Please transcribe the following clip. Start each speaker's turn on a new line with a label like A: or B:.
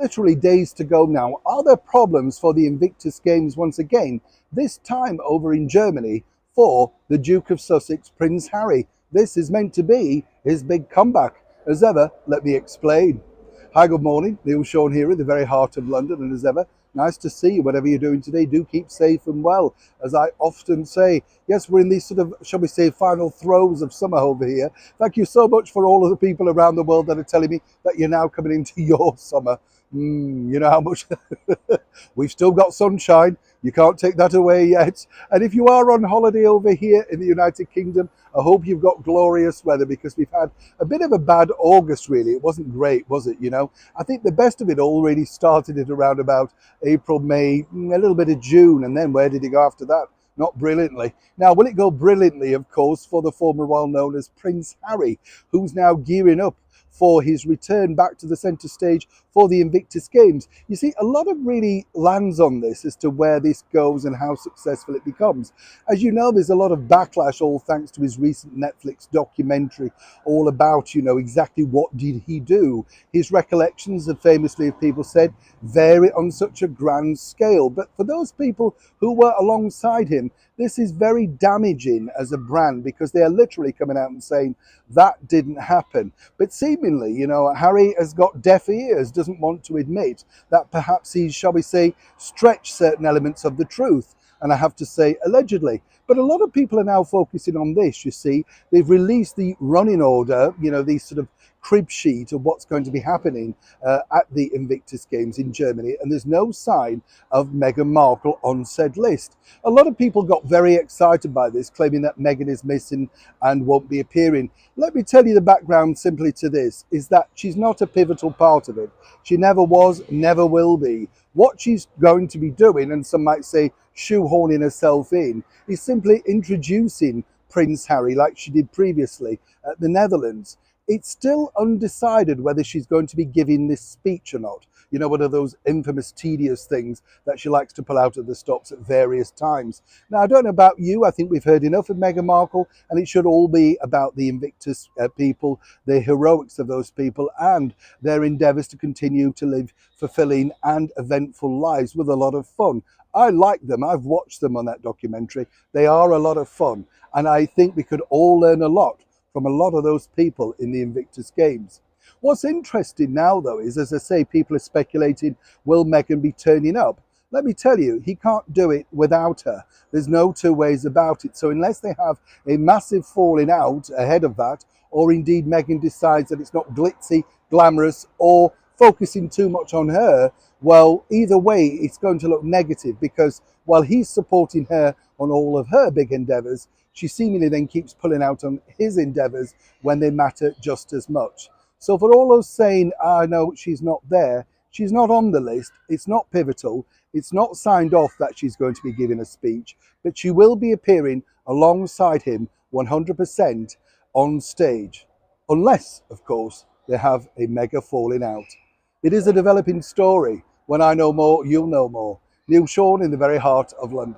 A: Literally days to go now. Are there problems for the Invictus Games once again? This time over in Germany for the Duke of Sussex, Prince Harry. This is meant to be his big comeback. As ever, let me explain. Hi, good morning. Neil Sean here in the very heart of London, and as ever, nice to see you. Whatever you're doing today, do keep safe and well. As I often say, yes, we're in these sort of, shall we say, final throes of summer over here. Thank you so much for all of the people around the world that are telling me that you're now coming into your summer. You know how much we've still got sunshine. You can't take that away yet. And if you are on holiday over here in the United Kingdom, I hope you've got glorious weather, because we've had a bit of a bad August, really. It wasn't great, was it? You know, I think the best of it all really started at around about April, May, a little bit of June. And then where did it go after that? Not brilliantly. Now, will it go brilliantly, of course, for the former well known as Prince Harry, who's now gearing up for his return back to the centre stage for the Invictus Games? You see, a lot of really lands on this as to where this goes and how successful it becomes. As you know, there's a lot of backlash, all thanks to his recent Netflix documentary, all about, you know, exactly what did he do. His recollections, have famously, of people said, vary on such a grand scale. But for those people who were alongside him, this is very damaging as a brand, because they are literally coming out and saying that didn't happen. But seemingly, you know, Harry has got deaf ears, doesn't want to admit that perhaps he's, shall we say, stretched certain elements of the truth. And I have to say, allegedly. But a lot of people are now focusing on this, you see. They've released the running order, you know, these sort of crib sheet of what's going to be happening at the Invictus Games in Germany, and there's no sign of Meghan Markle on said list. A lot of people got very excited by this, claiming that Meghan is missing and won't be appearing. Let me tell you the background simply to this, is that she's not a pivotal part of it. She never was, never will be. What she's going to be doing, and some might say shoehorning herself in, is simply introducing Prince Harry like she did previously at the Netherlands. It's still undecided whether she's going to be giving this speech or not. You know, one of those infamous, tedious things that she likes to pull out of the stops at various times. Now, I don't know about you. I think we've heard enough of Meghan Markle, and it should all be about the Invictus people, the heroics of those people, and their endeavours to continue to live fulfilling and eventful lives with a lot of fun. I like them. I've watched them on that documentary. They are a lot of fun. And I think we could all learn a lot from a lot of those people in the Invictus Games. What's interesting now, though, is, as I say, people are speculating, will Meghan be turning up? Let me tell you, he can't do it without her. There's no two ways about it. So unless they have a massive falling out ahead of that, or indeed Meghan decides that it's not glitzy, glamorous, or focusing too much on her, well, either way, it's going to look negative, because while he's supporting her on all of her big endeavours, she seemingly then keeps pulling out on his endeavours when they matter just as much. So for all those saying, I know she's not there, she's not on the list, it's not pivotal, it's not signed off that she's going to be giving a speech, but she will be appearing alongside him 100% on stage. Unless, of course, they have a mega falling out. It is a developing story. When I know more, you'll know more. Neil Sean in the very heart of London.